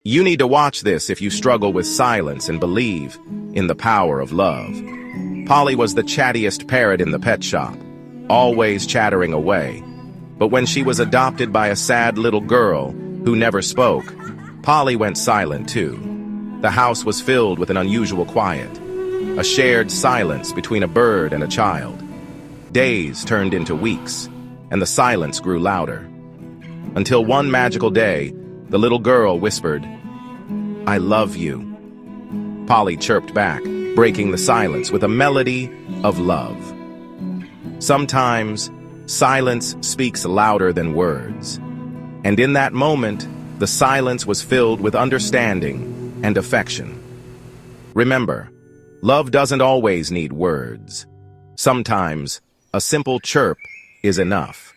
You need to watch this if you struggle with silence and believe in the power of love. Polly was the chattiest parrot in the pet shop, always chattering away. But when she was adopted by a sad little girl who never spoke, Polly went silent too. The house was filled with an unusual quiet, a shared silence between a bird and a child. Days turned into weeks, and the silence grew louder. Until one magical day, the little girl whispered, "I love you." Polly chirped back, breaking the silence with a melody of love. Sometimes, silence speaks louder than words. And in that moment, the silence was filled with understanding and affection. Remember, love doesn't always need words. Sometimes, a simple chirp is enough.